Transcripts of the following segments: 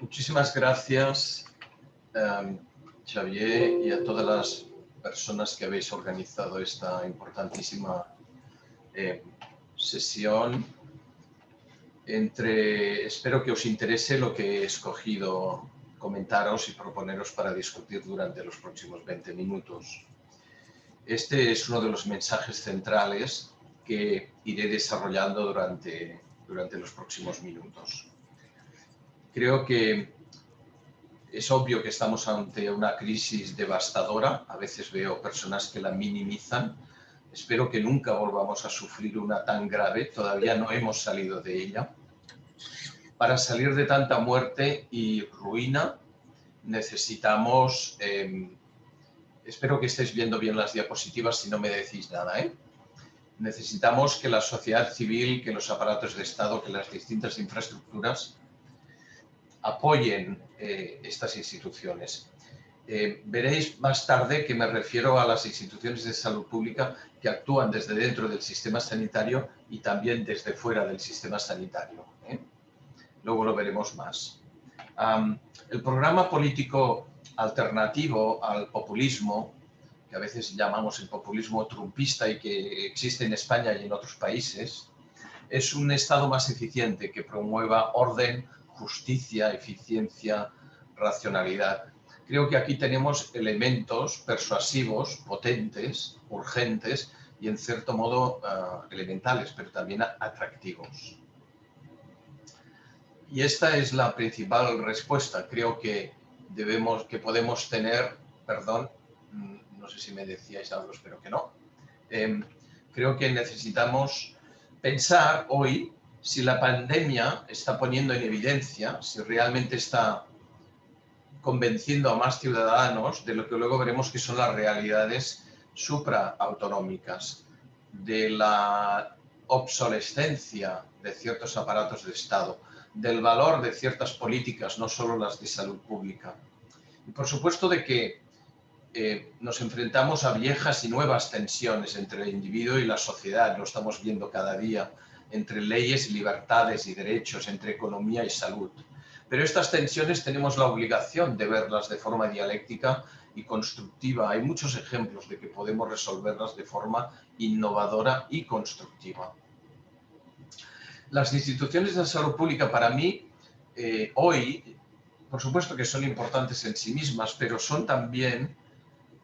Muchísimas gracias, Xavier, y a todas las personas que habéis organizado esta importantísima sesión. Espero que os interese lo que he escogido comentaros y proponeros para discutir durante los próximos 20 minutos. Este es uno de los mensajes centrales que iré desarrollando durante los próximos minutos. Creo que es obvio que estamos ante una crisis devastadora. A veces veo personas que la minimizan. Espero que nunca volvamos a sufrir una tan grave. Todavía no hemos salido de ella. Para salir de tanta muerte y ruina necesitamos... espero que estéis viendo bien las diapositivas si no me decís nada, Necesitamos que la sociedad civil, que los aparatos de Estado, que las distintas infraestructuras apoyen estas instituciones. Veréis más tarde que me refiero a las instituciones de salud pública que actúan desde dentro del sistema sanitario y también desde fuera del sistema sanitario. Luego lo veremos más. El programa político alternativo al populismo, que a veces llamamos el populismo trumpista y que existe en España y en otros países, es un Estado más eficiente que promueva orden, justicia, eficiencia, racionalidad. Creo que aquí tenemos elementos persuasivos, potentes, urgentes y en cierto modo elementales, pero también atractivos. Y esta es la principal respuesta. Creo que podemos tener, perdón, no sé si me decíais algo, espero que no. Creo que necesitamos pensar hoy si la pandemia está poniendo en evidencia, si realmente está convenciendo a más ciudadanos de lo que luego veremos que son las realidades supraautonómicas, de la obsolescencia de ciertos aparatos de Estado, del valor de ciertas políticas, no solo las de salud pública. Y por supuesto de que nos enfrentamos a viejas y nuevas tensiones entre el individuo y la sociedad, lo estamos viendo cada día, entre leyes, libertades y derechos, entre economía y salud. Pero estas tensiones tenemos la obligación de verlas de forma dialéctica y constructiva. Hay muchos ejemplos de que podemos resolverlas de forma innovadora y constructiva. Las instituciones de salud pública para mí hoy, por supuesto que son importantes en sí mismas, pero son también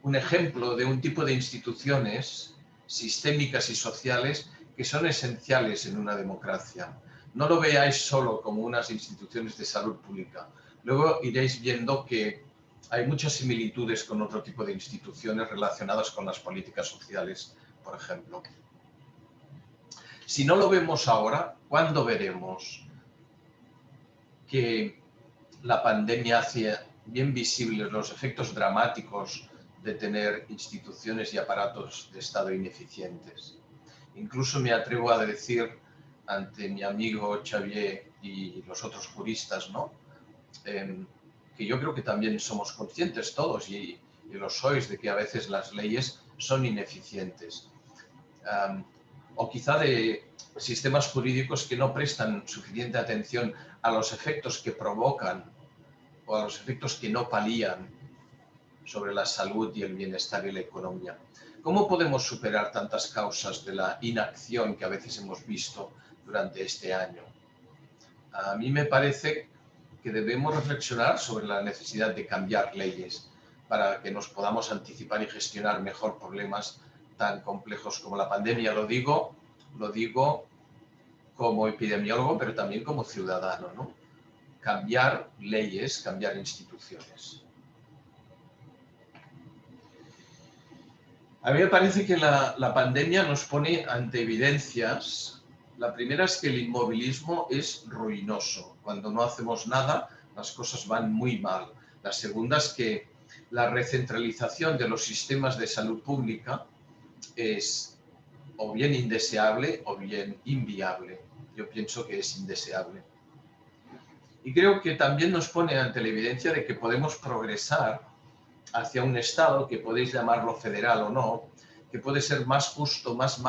un ejemplo de un tipo de instituciones sistémicas y sociales que son esenciales en una democracia. No lo veáis solo como unas instituciones de salud pública. Luego iréis viendo que hay muchas similitudes con otro tipo de instituciones relacionadas con las políticas sociales, por ejemplo. Si no lo vemos ahora, ¿cuándo veremos que la pandemia hace bien visibles los efectos dramáticos de tener instituciones y aparatos de Estado ineficientes? Incluso me atrevo a decir ante mi amigo Xavier y los otros juristas, ¿no? Que yo creo que también somos conscientes todos y lo sois de que a veces las leyes son ineficientes. O quizá de sistemas jurídicos que no prestan suficiente atención a los efectos que provocan o a los efectos que no palían sobre la salud y el bienestar y la economía. ¿Cómo podemos superar tantas causas de la inacción que a veces hemos visto durante este año? A mí me parece que debemos reflexionar sobre la necesidad de cambiar leyes para que nos podamos anticipar y gestionar mejor problemas tan complejos como la pandemia. Lo digo como epidemiólogo, pero también como ciudadano, ¿no? Cambiar leyes, cambiar instituciones. A mí me parece que la pandemia nos pone ante evidencias. La primera es que el inmovilismo es ruinoso. Cuando no hacemos nada, las cosas van muy mal. La segunda es que la recentralización de los sistemas de salud pública es o bien indeseable o bien inviable. Yo pienso que es indeseable. Y creo que también nos pone ante la evidencia de que podemos progresar hacia un Estado, que podéis llamarlo federal o no, que puede ser más justo, más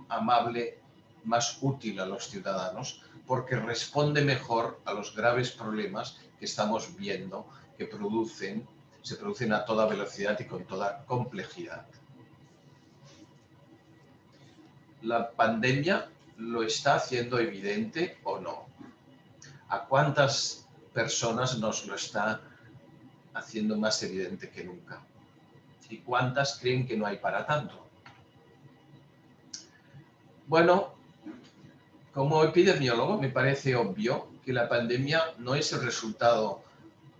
amable, más útil a los ciudadanos, porque responde mejor a los graves problemas que estamos viendo que se producen a toda velocidad y con toda complejidad. ¿La pandemia lo está haciendo evidente o no? ¿A cuántas personas nos lo está haciendo más evidente que nunca? ¿Y cuántas creen que no hay para tanto? Bueno, como epidemiólogo me parece obvio que la pandemia no es el resultado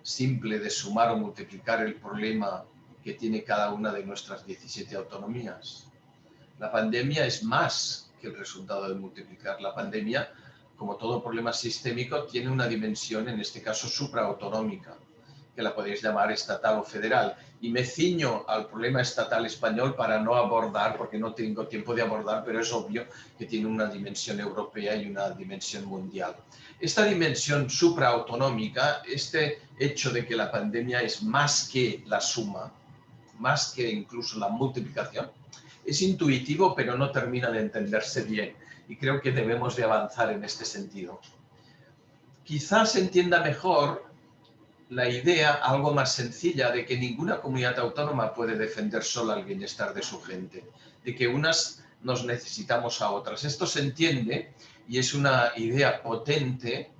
simple de sumar o multiplicar el problema que tiene cada una de nuestras 17 autonomías. La pandemia es más que el resultado de multiplicar. La pandemia, como todo problema sistémico, tiene una dimensión, en este caso supraautonómica, que la podéis llamar estatal o federal. Y me ciño al problema estatal español para no abordar, porque no tengo tiempo de abordar, pero es obvio que tiene una dimensión europea y una dimensión mundial. Esta dimensión supraautonómica, este hecho de que la pandemia es más que la suma, más que incluso la multiplicación, es intuitivo, pero no termina de entenderse bien. Y creo que debemos de avanzar en este sentido. Quizás se entienda mejor la idea, algo más sencilla, de que ninguna comunidad autónoma puede defender sola el bienestar de su gente, de que unas nos necesitamos a otras. Esto se entiende y es una idea potente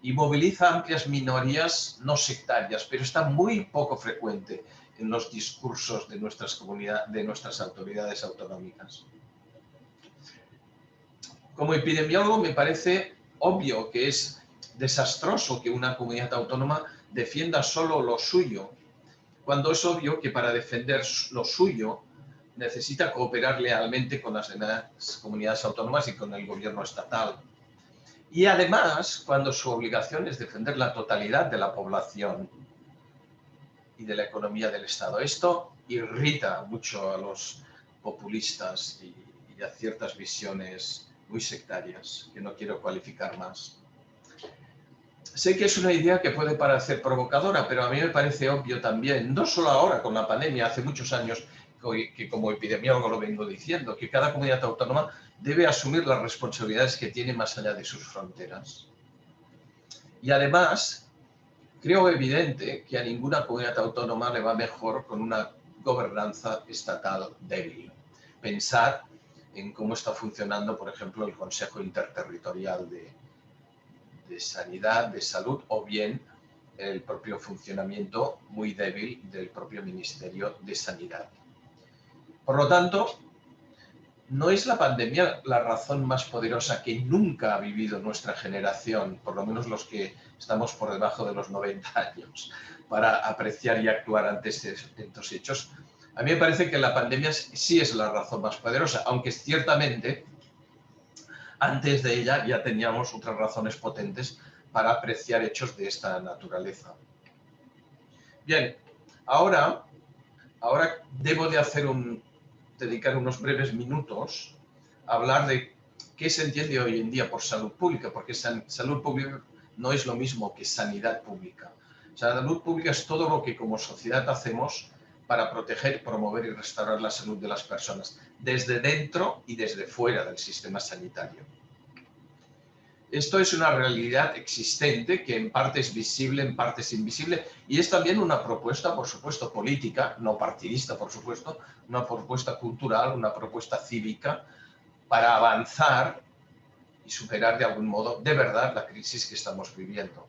y moviliza amplias minorías no sectarias, pero está muy poco frecuente en los discursos de nuestras comunidades, de nuestras autoridades autonómicas. Como epidemiólogo me parece obvio que es desastroso que una comunidad autónoma defienda solo lo suyo, cuando es obvio que para defender lo suyo necesita cooperar lealmente con las demás comunidades autónomas y con el gobierno estatal. Y además, cuando su obligación es defender la totalidad de la población y de la economía del Estado. Esto irrita mucho a los populistas y a ciertas visiones muy sectarias, que no quiero cualificar más. Sé que es una idea que puede parecer provocadora, pero a mí me parece obvio también, no solo ahora con la pandemia, hace muchos años que como epidemiólogo lo vengo diciendo, que cada comunidad autónoma debe asumir las responsabilidades que tiene más allá de sus fronteras. Y además, creo evidente que a ninguna comunidad autónoma le va mejor con una gobernanza estatal débil. Pensad en cómo está funcionando, por ejemplo, el Consejo Interterritorial de Sanidad, de Salud, o bien el propio funcionamiento muy débil del propio Ministerio de Sanidad. Por lo tanto, no es la pandemia la razón más poderosa que nunca ha vivido nuestra generación, por lo menos los que estamos por debajo de los 90 años, para apreciar y actuar ante estos hechos. A mí me parece que la pandemia sí es la razón más poderosa, aunque ciertamente antes de ella ya teníamos otras razones potentes para apreciar hechos de esta naturaleza. Bien, ahora debo de dedicar unos breves minutos a hablar de qué se entiende hoy en día por salud pública, porque salud pública no es lo mismo que sanidad pública. Salud pública es todo lo que como sociedad hacemos para proteger, promover y restaurar la salud de las personas, desde dentro y desde fuera del sistema sanitario. Esto es una realidad existente que en parte es visible, en parte es invisible, y es también una propuesta, por supuesto, política, no partidista, por supuesto, una propuesta cultural, una propuesta cívica, para avanzar y superar de algún modo, de verdad, la crisis que estamos viviendo.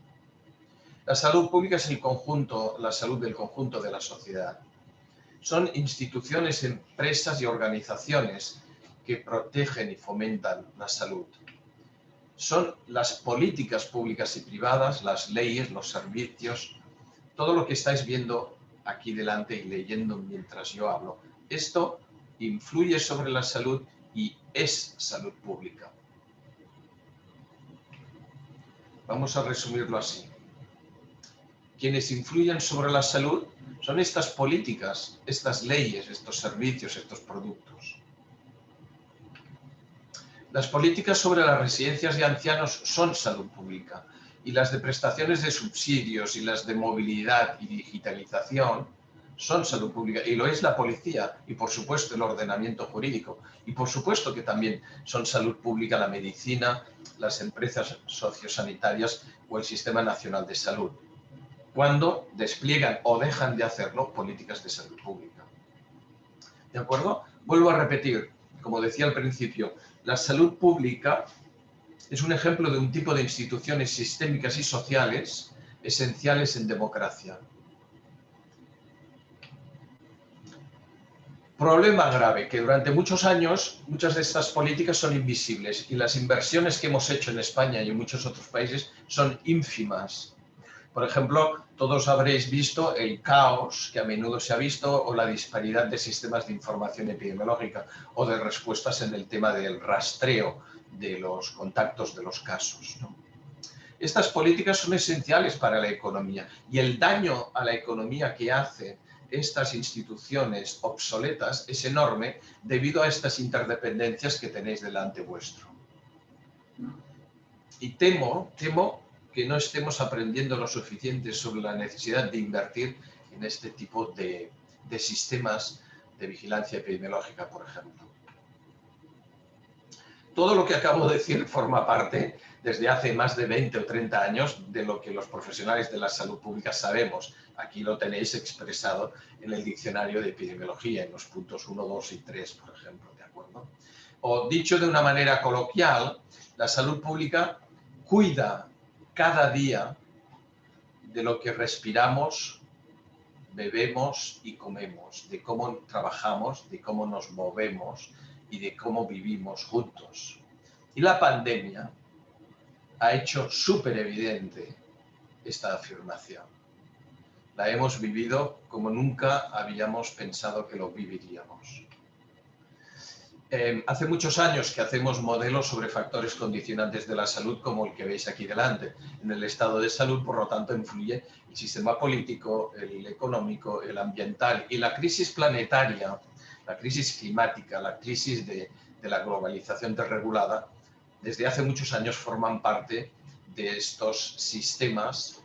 La salud pública es el conjunto, la salud del conjunto de la sociedad. Son instituciones, empresas y organizaciones que protegen y fomentan la salud. Son las políticas públicas y privadas, las leyes, los servicios, todo lo que estáis viendo aquí delante y leyendo mientras yo hablo. Esto influye sobre la salud y es salud pública. Vamos a resumirlo así. Quienes influyen sobre la salud son estas políticas, estas leyes, estos servicios, estos productos. Las políticas sobre las residencias de ancianos son salud pública y las de prestaciones de subsidios y las de movilidad y digitalización son salud pública, y lo es la policía y por supuesto el ordenamiento jurídico, y por supuesto que también son salud pública la medicina, las empresas sociosanitarias o el Sistema Nacional de Salud. cuando despliegan o dejan de hacerlo políticas de salud pública. ¿De acuerdo? Vuelvo a repetir, como decía al principio, la salud pública es un ejemplo de un tipo de instituciones sistémicas y sociales esenciales en democracia. Problema grave, que durante muchos años muchas de estas políticas son invisibles y las inversiones que hemos hecho en España y en muchos otros países son ínfimas. Por ejemplo, todos habréis visto el caos que a menudo se ha visto o la disparidad de sistemas de información epidemiológica o de respuestas en el tema del rastreo de los contactos de los casos, ¿no? Estas políticas son esenciales para la economía y el daño a la economía que hacen estas instituciones obsoletas es enorme debido a estas interdependencias que tenéis delante vuestro. Y temo que no estemos aprendiendo lo suficiente sobre la necesidad de invertir en este tipo de sistemas de vigilancia epidemiológica, por ejemplo. Todo lo que acabo de decir forma parte, desde hace más de 20 o 30 años, de lo que los profesionales de la salud pública sabemos. Aquí lo tenéis expresado en el diccionario de epidemiología, en los puntos 1, 2 y 3, por ejemplo, ¿de acuerdo? O dicho de una manera coloquial, la salud pública cuida cada día de lo que respiramos, bebemos y comemos, de cómo trabajamos, de cómo nos movemos y de cómo vivimos juntos. Y la pandemia ha hecho súper evidente esta afirmación. La hemos vivido como nunca habíamos pensado que lo viviríamos. Hace muchos años que hacemos modelos sobre factores condicionantes de la salud como el que veis aquí delante. En el estado de salud, por lo tanto, influye el sistema político, el económico, el ambiental y la crisis planetaria, la crisis climática, la crisis de la globalización desregulada, desde hace muchos años forman parte de estos sistemas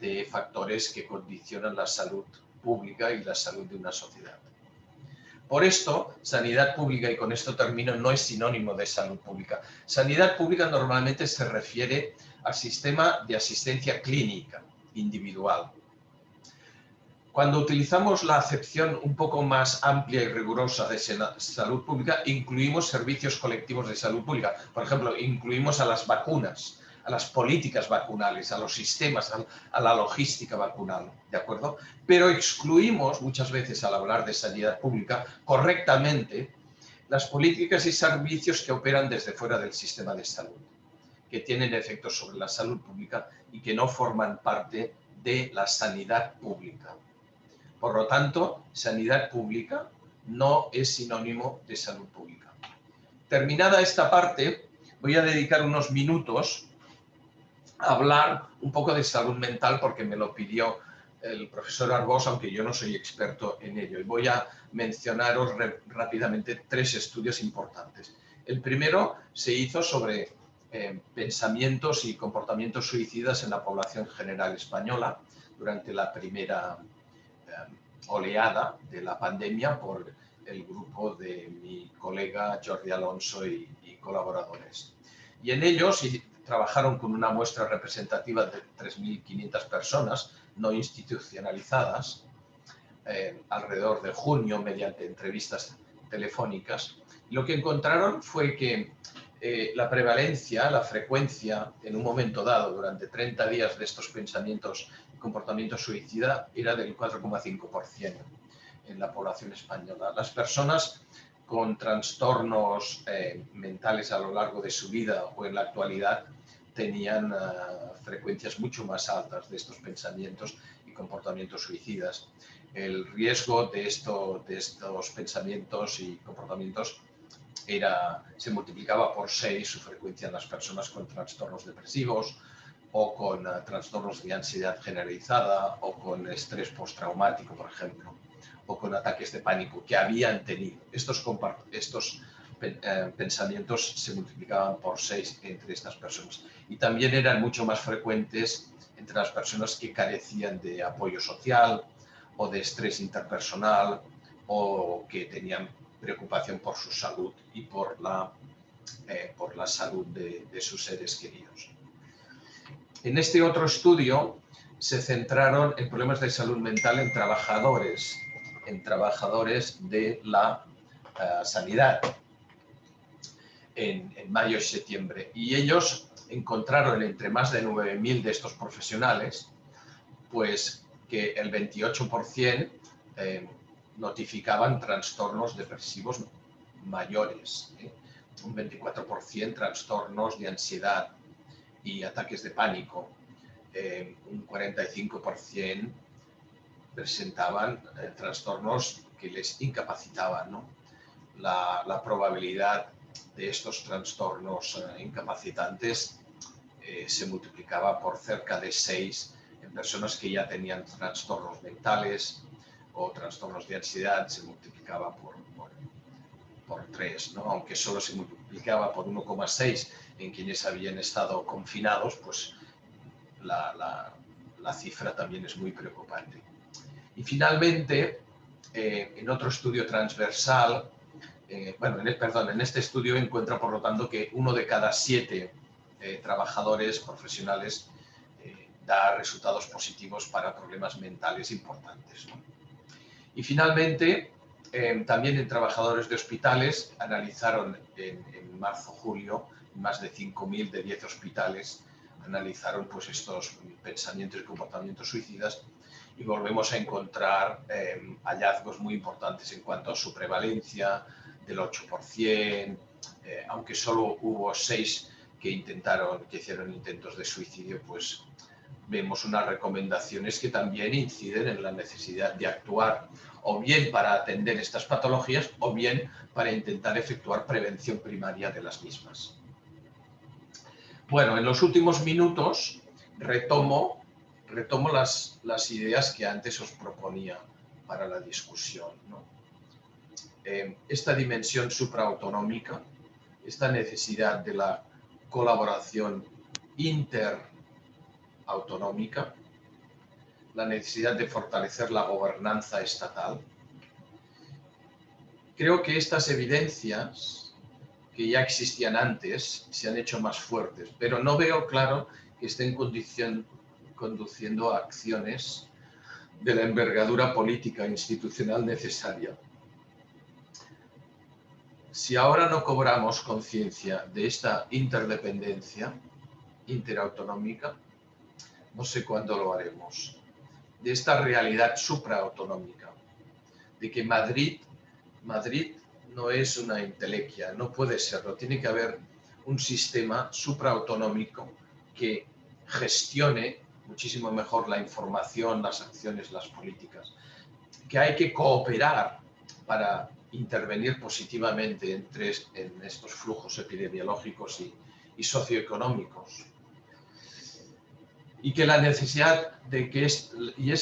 de factores que condicionan la salud pública y la salud de una sociedad. Por esto, sanidad pública, y con esto termino, no es sinónimo de salud pública. Sanidad pública normalmente se refiere al sistema de asistencia clínica individual. Cuando utilizamos la acepción un poco más amplia y rigurosa de salud pública, incluimos servicios colectivos de salud pública. Por ejemplo, incluimos a las vacunas, a las políticas vacunales, a los sistemas, a la logística vacunal, ¿de acuerdo? Pero excluimos muchas veces al hablar de sanidad pública correctamente las políticas y servicios que operan desde fuera del sistema de salud, que tienen efectos sobre la salud pública y que no forman parte de la sanidad pública. Por lo tanto, sanidad pública no es sinónimo de salud pública. Terminada esta parte, voy a dedicar unos minutos a hablar un poco de salud mental porque me lo pidió el profesor Arbós, aunque yo no soy experto en ello. Y voy a mencionaros rápidamente 3 estudios importantes. El primero se hizo sobre pensamientos y comportamientos suicidas en la población general española durante la primera oleada de la pandemia por el grupo de mi colega Jordi Alonso y colaboradores. Y en ellos trabajaron con una muestra representativa de 3.500 personas no institucionalizadas alrededor de junio mediante entrevistas telefónicas. Y lo que encontraron fue que la prevalencia, la frecuencia en un momento dado durante 30 días de estos pensamientos y comportamientos suicida era del 4,5% en la población española. Las personas con trastornos mentales a lo largo de su vida o en la actualidad tenían frecuencias mucho más altas de estos pensamientos y comportamientos suicidas. El riesgo de estos pensamientos y comportamientos se multiplicaba por 6 su frecuencia en las personas con trastornos depresivos o con trastornos de ansiedad generalizada o con estrés postraumático, por ejemplo, o con ataques de pánico que habían tenido. Estos pensamientos se multiplicaban por 6 entre estas personas y también eran mucho más frecuentes entre las personas que carecían de apoyo social o de estrés interpersonal o que tenían preocupación por su salud y por la salud de sus seres queridos. En este otro estudio se centraron en problemas de salud mental en trabajadores de la sanidad en mayo y septiembre. Y ellos encontraron entre más de 9.000 de estos profesionales, pues que el 28% notificaban trastornos depresivos mayores, un 24% trastornos de ansiedad y ataques de pánico, un 45% presentaban trastornos que les incapacitaban, ¿no? La probabilidad de estos trastornos incapacitantes se multiplicaba por cerca de 6 en personas que ya tenían trastornos mentales o trastornos de ansiedad, se multiplicaba por 3, ¿no? Aunque solo se multiplicaba por 1,6 en quienes habían estado confinados, pues la cifra también es muy preocupante. Y finalmente, en otro estudio transversal, en este estudio encuentra, por lo tanto, que 1 de cada 7 trabajadores profesionales da resultados positivos para problemas mentales importantes, ¿no? Y finalmente, también en trabajadores de hospitales, analizaron en marzo-julio, más de 5.000 de 10 hospitales, analizaron pues estos pensamientos y comportamientos suicidas y volvemos a encontrar hallazgos muy importantes en cuanto a su prevalencia, del 8%, aunque solo hubo 6 que hicieron intentos de suicidio, pues vemos unas recomendaciones que también inciden en la necesidad de actuar o bien para atender estas patologías o bien para intentar efectuar prevención primaria de las mismas. Bueno, en los últimos minutos retomo las ideas que antes os proponía para la discusión, ¿no? Esta dimensión supraautonómica, esta necesidad de la colaboración interautonómica, la necesidad de fortalecer la gobernanza estatal. Creo que estas evidencias que ya existían antes se han hecho más fuertes, pero no veo claro que estén conduciendo a acciones de la envergadura política e institucional necesaria. Si ahora no cobramos conciencia de esta interdependencia interautonómica, no sé cuándo lo haremos, de esta realidad supraautonómica, de que Madrid no es una entelequia, no puede serlo, tiene que haber un sistema supraautonómico que gestione muchísimo mejor la información, las acciones, las políticas, que hay que cooperar para intervenir positivamente en estos flujos epidemiológicos y socioeconómicos. Y que la necesidad de que es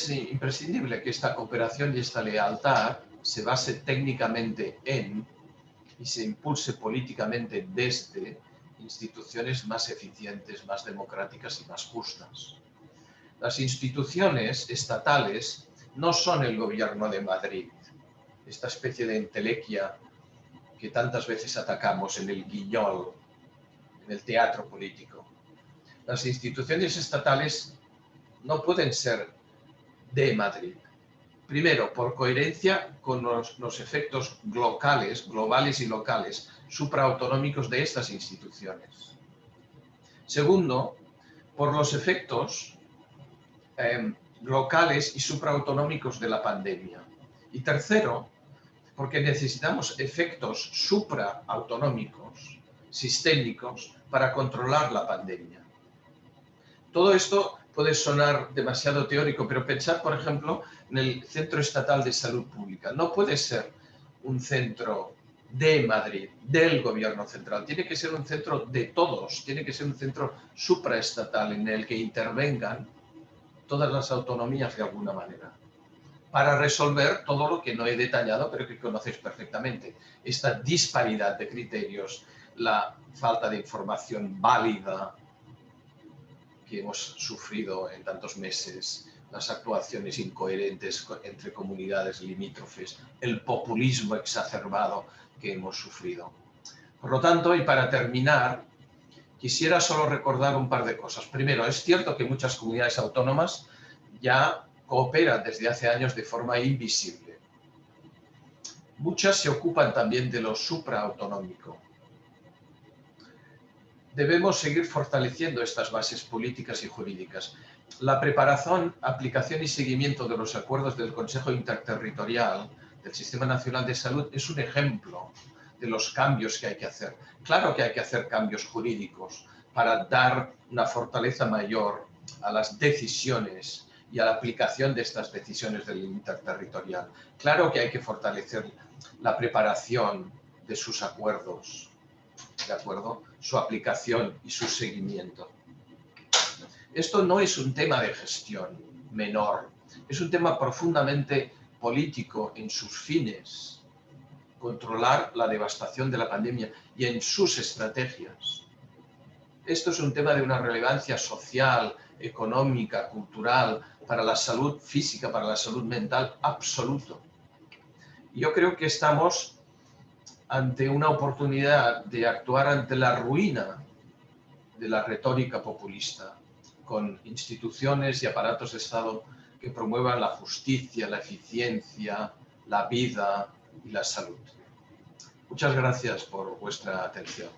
imprescindible que esta cooperación y esta lealtad se base técnicamente en y se impulse políticamente desde instituciones más eficientes, más democráticas y más justas. Las instituciones estatales no son el gobierno de Madrid, esta especie de entelequia que tantas veces atacamos en el guiñol, en el teatro político. Las instituciones estatales no pueden ser de Madrid. Primero, por coherencia con los efectos globales y locales, supraautonómicos de estas instituciones. Segundo, por los efectos locales y supraautonómicos de la pandemia. Y tercero, porque necesitamos efectos supraautonómicos, sistémicos, para controlar la pandemia. Todo esto puede sonar demasiado teórico, pero pensad, por ejemplo, en el Centro Estatal de Salud Pública. No puede ser un centro de Madrid, del gobierno central. Tiene que ser un centro de todos, tiene que ser un centro supraestatal en el que intervengan todas las autonomías de alguna manera, para resolver todo lo que no he detallado, pero que conocéis perfectamente. Esta disparidad de criterios, la falta de información válida que hemos sufrido en tantos meses, las actuaciones incoherentes entre comunidades limítrofes, el populismo exacerbado que hemos sufrido. Por lo tanto, y para terminar, quisiera solo recordar un par de cosas. Primero, es cierto que muchas comunidades autónomas ya cooperan desde hace años de forma invisible. Muchas se ocupan también de lo supraautonómico. Debemos seguir fortaleciendo estas bases políticas y jurídicas. La preparación, aplicación y seguimiento de los acuerdos del Consejo Interterritorial del Sistema Nacional de Salud es un ejemplo de los cambios que hay que hacer. Claro que hay que hacer cambios jurídicos para dar una fortaleza mayor a las decisiones y a la aplicación de estas decisiones del interterritorial. Claro que hay que fortalecer la preparación de sus acuerdos, ¿de acuerdo? Su aplicación y su seguimiento. Esto no es un tema de gestión menor, es un tema profundamente político en sus fines, controlar la devastación de la pandemia y en sus estrategias. Esto es un tema de una relevancia social, económica, cultural, para la salud física, para la salud mental, absoluto. Yo creo que estamos ante una oportunidad de actuar ante la ruina de la retórica populista, con instituciones y aparatos de Estado que promuevan la justicia, la eficiencia, la vida y la salud. Muchas gracias por vuestra atención.